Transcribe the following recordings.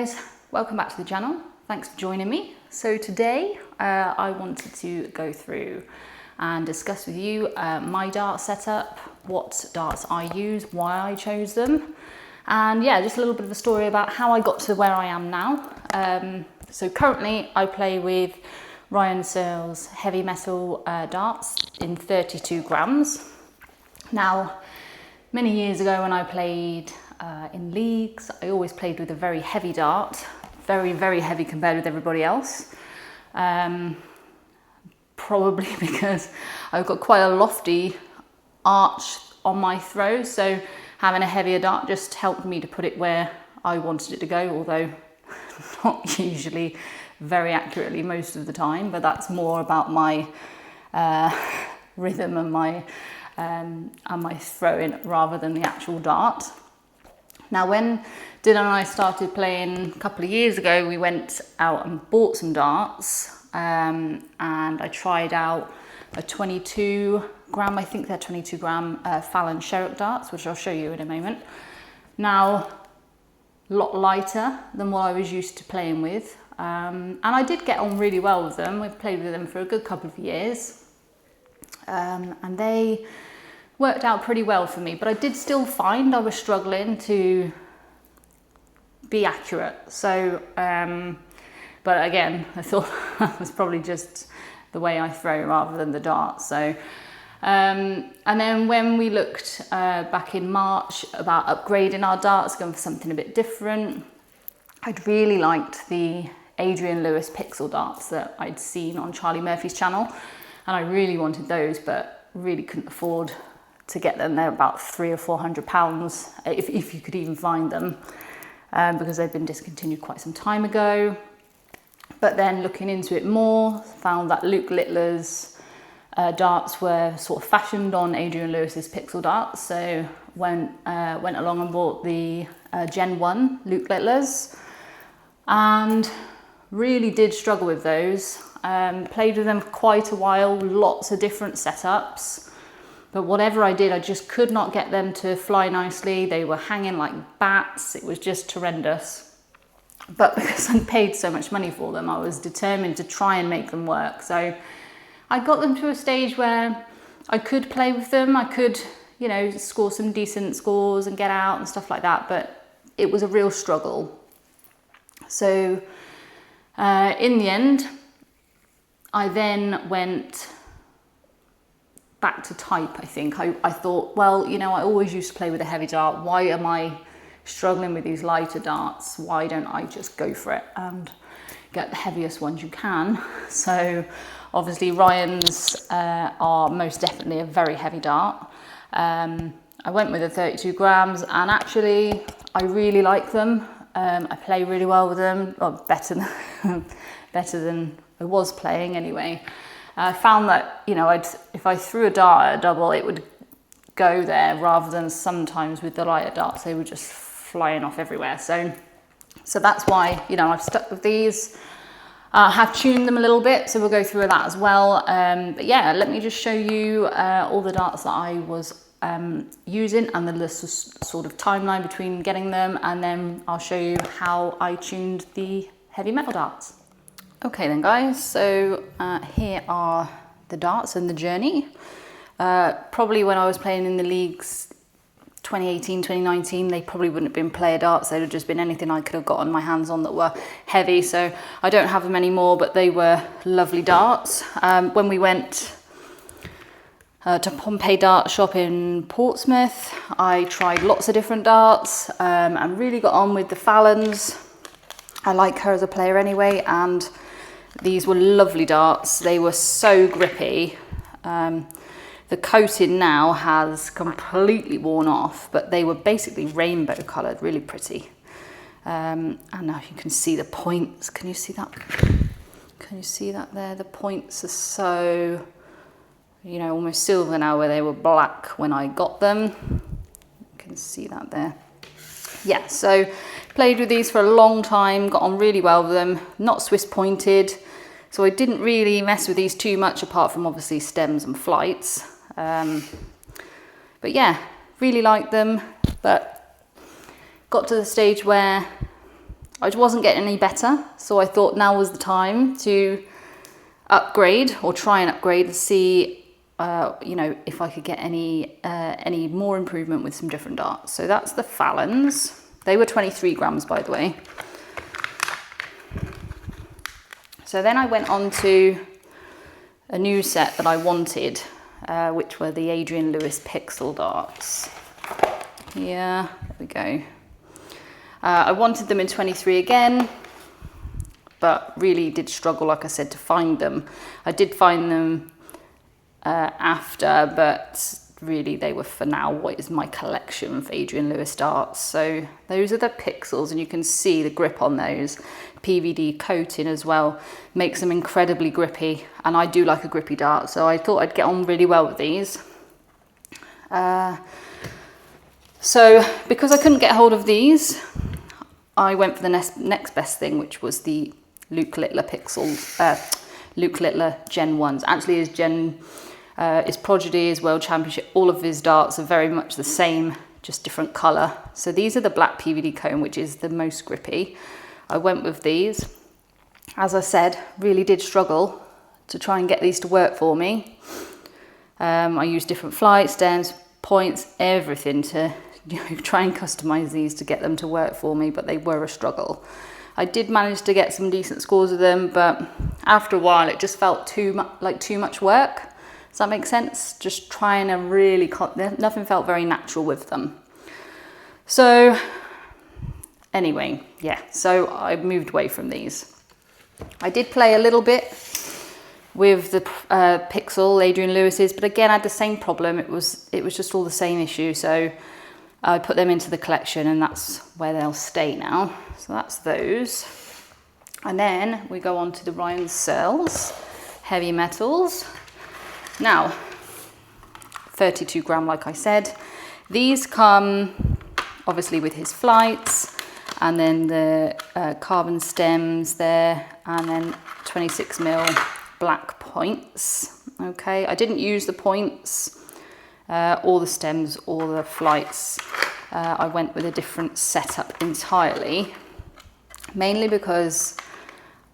guys, welcome back to the channel. Thanks for joining me. So today I wanted to go through and discuss with you my dart setup, what darts I use, why I chose them, and yeah, just a little bit of a story about how I got to where I am now. So currently I play with Ryan Searle's heavy metal darts in 32 grams. Now, many years ago when I played in leagues, I always played with a very heavy dart, very, very heavy compared with everybody else. Probably because I've got quite a lofty arch on my throw, so having a heavier dart just helped me to put it where I wanted it to go, although not usually very accurately most of the time, but that's more about my rhythm and my throwing rather than the actual dart. Now, when Dylan and I started playing a couple of years ago, we went out and bought some darts, and I tried out a 22 gram, I think they're 22 gram Fallon Sherrock darts, which I'll show you in a moment. Now, a lot lighter than what I was used to playing with, and I did get on really well with them. We've played with them for a good couple of years, and they worked out pretty well for me, but I did still find I was struggling to be accurate. So, but again, I thought that was probably just the way I throw rather than the dart. So, and then when we looked back in March about upgrading our darts, going for something a bit different, I'd really liked the Adrian pixel darts that I'd seen on Charlie Murphy's channel, and I really wanted those, but really couldn't afford to get them. They're about £300 or £400 if you could even find them, because they've been discontinued quite some time ago. But then looking into it more, found that Luke Littler's darts were sort of fashioned on Adrian Lewis's pixel darts, so went along and bought the Gen 1 Luke Littler's, and really did struggle with those. Played with them for quite a while, lots of different setups. But whatever I did, I just could not get them to fly nicely. They were hanging like bats. It was just horrendous. But because I paid so much money for them, I was determined to try and make them work. So I got them to a stage where I could play with them. I could, you know, score some decent scores and get out and stuff like that. But it was a real struggle. So in the end, I then went back to type, I think. I thought, well, you know, I always used to play with a heavy dart. Why am I struggling with these lighter darts? Why don't I just go for it and get the heaviest ones you can? So obviously Ryan's are most definitely a very heavy dart. I went with the 32 grams, and actually I really like them. I play really well with them, or better than I was playing anyway. I found that, you know, if I threw a dart at a double, it would go there, rather than sometimes with the lighter darts, they were just flying off everywhere. So that's why, you know, I've stuck with these. I have tuned them a little bit, so we'll go through that as well. But yeah, let me just show you all the darts that I was using, and the sort of timeline between getting them, and then I'll show you how I tuned the heavy metal darts. Okay then guys, so here are the darts and the journey. Probably when I was playing in the leagues 2018, 2019, they probably wouldn't have been player darts. They'd have just been anything I could have gotten my hands on that were heavy. So I don't have them anymore, but they were lovely darts. When we went to Pompey Dart Shop in Portsmouth, I tried lots of different darts and really got on with the Fallons. I like her as a player anyway, and these were lovely darts. They were so grippy. The coating now has completely worn off, but they were basically rainbow coloured, really pretty. And now you can see the points. Can you see that? Can you see that there? The points are so, you know, almost silver now, where they were black when I got them. You can see that there. Yeah, so played with these for a long time, got on really well with them, not Swiss pointed, so I didn't really mess with these too much, apart from obviously stems and flights. But yeah, really liked them, but got to the stage where I wasn't getting any better. So I thought now was the time to upgrade, or try and upgrade, and see, you know, if I could get any more improvement with some different darts. So that's the Fallons. They were 23 grams, by the way. So then I went on to a new set that I wanted, which were the Adrian Lewis Pixel darts. Yeah, there we go. I wanted them in 23 again, but really did struggle, like I said, to find them. I did find them after, but really they were for now what is my collection of Adrian Lewis darts. So those are the Pixels, and you can see the grip on those. PVD coating as well makes them incredibly grippy, and I do like a grippy dart, so I thought I'd get on really well with these. So because I couldn't get hold of these, I went for the next best thing, which was the Luke Littler Luke Littler Gen 1s. Actually, his Prodigy, his World Championship, all of his darts are very much the same, just different colour. So these are the black PVD cone, which is the most grippy. I went with these. As I said, really did struggle to try and get these to work for me. I used different flights, stems, points, everything to try and customise these to get them to work for me, but they were a struggle. I did manage to get some decent scores with them, but after a while it just felt too much work. Does that make sense? Just trying to really, nothing felt very natural with them. So anyway, yeah, so I moved away from these. I did play a little bit with the Pixel Adrian Lewis's, but again I had the same problem. It was just all the same issue, so I put them into the collection, and that's where they'll stay now. So that's those. And then we go on to the Ryan Searle's heavy metals. Now, 32 gram, like I said. These come obviously with his flights, and then the carbon stems there, and then 26 mil black points. Okay, I didn't use the points, or the stems, or the flights. I went with a different setup entirely, mainly because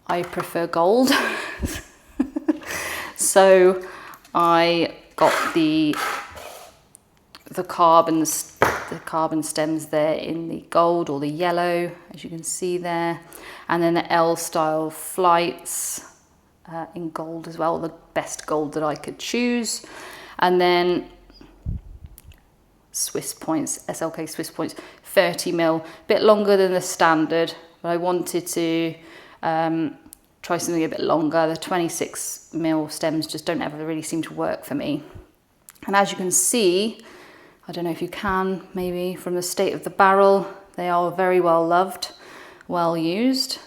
I prefer gold. So I got the carbon stems there in the gold or the yellow, as you can see there, and then the L style flights in gold as well, the best gold that I could choose. And then Swiss points, SLK Swiss points, 30 mil, bit longer than the standard, but I wanted to try something a bit longer. The 26 mil stems just don't ever really seem to work for me. And as you can see, I don't know if you can, maybe from the state of the barrel, they are very well loved, well used.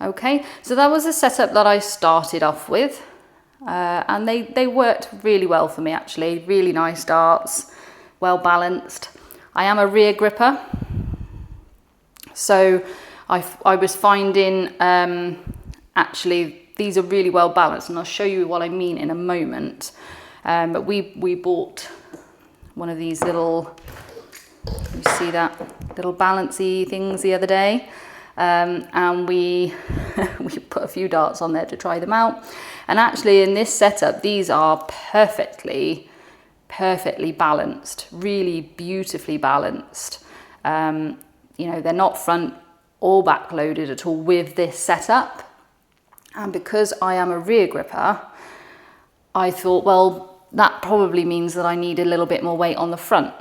Okay, so that was the setup that I started off with, and they worked really well for me actually. Really nice darts, well balanced. I am a rear gripper, so I was finding actually these are really well balanced, and I'll show you what I mean in a moment. But we bought one of these little, you see that little balancy things the other day, and we we put a few darts on there to try them out. And actually in this setup, these are perfectly balanced, really beautifully balanced. You know, they're not front or back loaded at all with this setup. And because I am a rear gripper, I thought, well, that probably means that I need a little bit more weight on the front.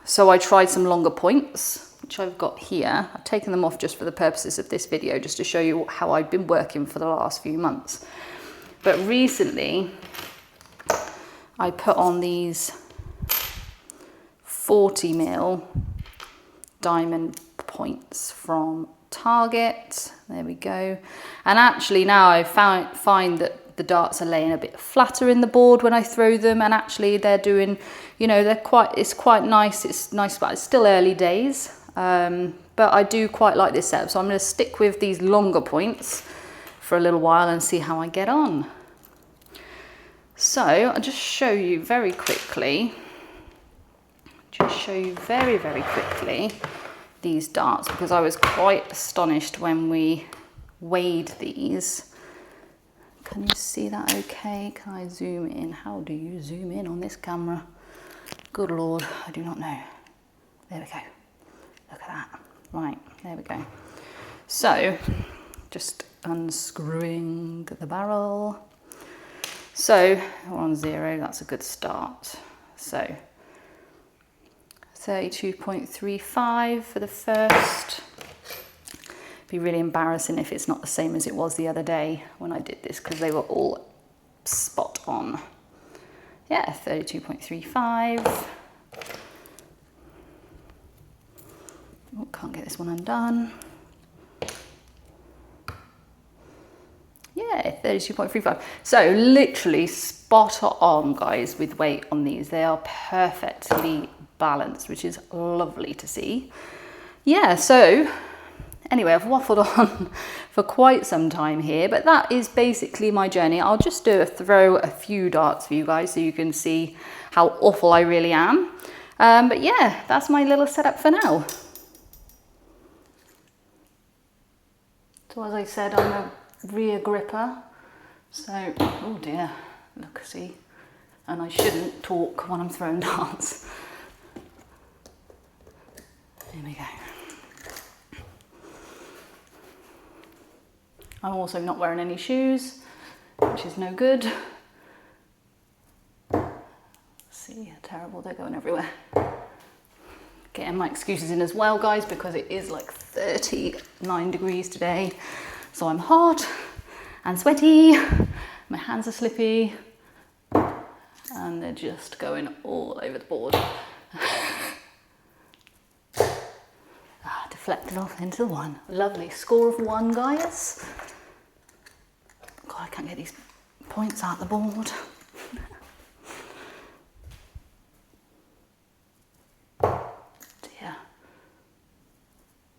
So I tried some longer points, which I've got here. I've taken them off just for the purposes of this video, just to show you how I've been working for the last few months. But recently, I put on these 40 mil diamond points from Target. There we go. And actually now I find that the darts are laying a bit flatter in the board when I throw them, and actually they're doing, you know, it's quite nice. It's nice, but it's still early days. But I do quite like this setup, so I'm going to stick with these longer points for a little while and see how I get on. So I'll just show you very quickly. these darts, because I was quite astonished when we weighed these. Can you see that okay? Can I zoom in? How do you zoom in on this camera? Good Lord, I do not know. There we go. Look at that. Right, there we go. So, just unscrewing the barrel. So, we're on 0, that's a good start. So, 32.35 for the first. Be really embarrassing if it's not the same as it was the other day when I did this, because they were all spot on. Yeah, 32.35. Oh, can't get this one undone. Yeah, 32.35. So literally spot on, guys, with weight on these. They are perfectly balanced, which is lovely to see. Yeah, so anyway, I've waffled on for quite some time here, but that is basically my journey. I'll just throw a few darts for you guys so you can see how awful I really am. But yeah, that's my little setup for now. So as I said, I'm a rear gripper. So, oh dear, look, see. And I shouldn't talk when I'm throwing darts. Here we go. I'm also not wearing any shoes, which is no good. See how terrible, they're going everywhere. Getting my excuses in as well, guys, because it is like 39 degrees today. So I'm hot and sweaty, my hands are slippy, and they're just going all over the board. Deflected off into the 1. Lovely, score of 1, guys. God, I can't get these points out the board. Dear.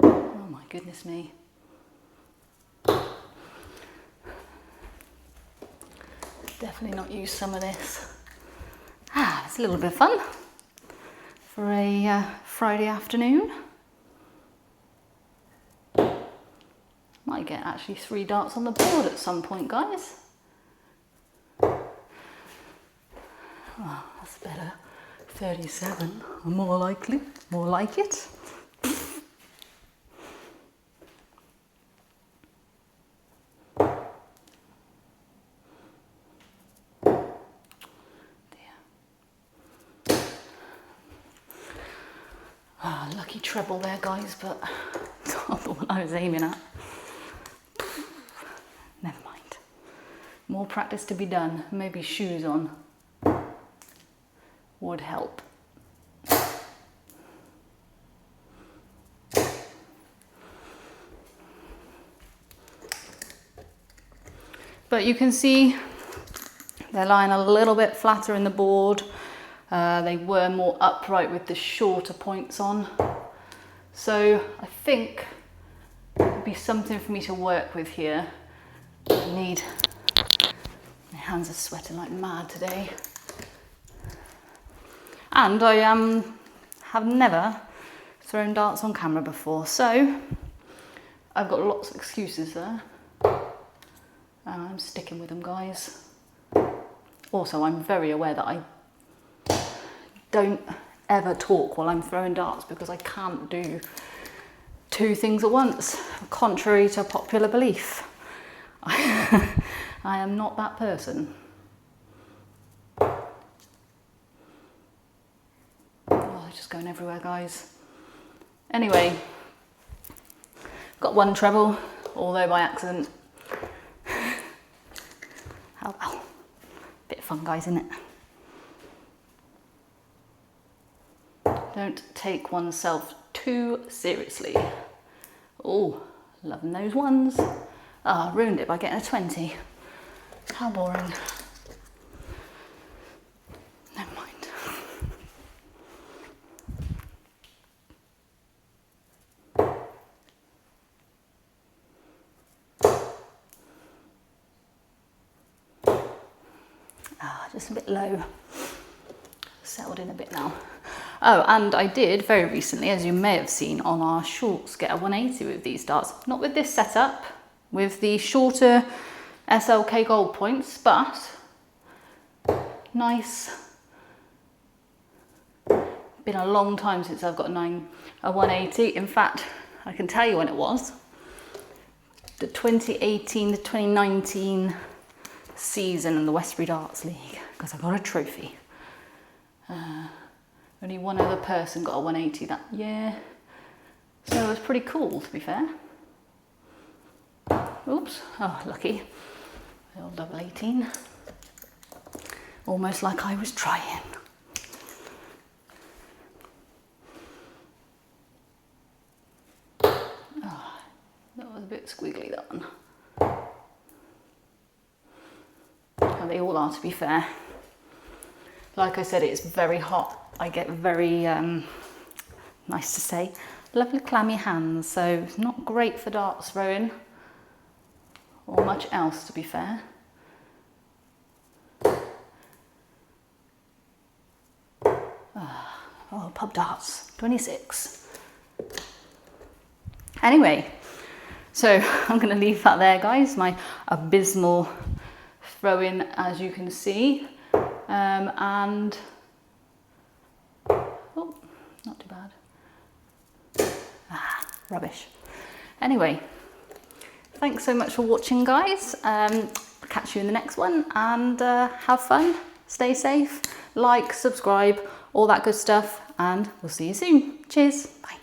Oh my goodness me. Definitely not use some of this. It's a little bit of fun for a Friday afternoon. Might get actually 3 darts on the board at some point, guys. Oh, that's better. 37, more likely, more like it. Oh, lucky treble there, guys, but not the one I was aiming at. Never mind. More practice to be done. Maybe shoes on would help. But you can see they're lying a little bit flatter in the board. They were more upright with the shorter points on. So I think there'll be something for me to work with here. My hands are sweating like mad today. And I have never thrown darts on camera before, so I've got lots of excuses there. And I'm sticking with them, guys. Also, I'm very aware that I don't ever talk while I'm throwing darts because I can't do 2 things at once, contrary to popular belief. I am not that person. Oh, they're just going everywhere, guys. Anyway, got 1 treble, although by accident. Oh well, bit of fun, guys, isn't it? Don't take oneself too seriously. Oh, loving those ones. Ah, ruined it by getting a 20. How boring. Never mind. Ah, just a bit low. Settled in a bit now. Oh, and I did very recently, as you may have seen on our shorts, get a 180 with these darts. Not with this setup, with the shorter SLK gold points, but nice. Been a long time since I've got a 180. In fact, I can tell you when it was. The 2018 to 2019 season in the Westbury Darts League, because I got a trophy. Only one other person got a 180 that year, so it was pretty cool, to be fair. Oops, oh lucky, little double 18. Almost like I was trying. Oh, that was a bit squiggly, that one. Oh, they all are, to be fair. Like I said, it's very hot. I get very, nice to say, lovely clammy hands, so it's not great for darts throwing or much else, to be fair. Oh, pub darts, 26. Anyway, so I'm going to leave that there, guys. My abysmal throwing, as you can see, and oh, not too bad. Rubbish. Anyway, thanks so much for watching, guys. Catch you in the next one, and have fun, stay safe, like, subscribe, all that good stuff, and we'll see you soon. Cheers, bye.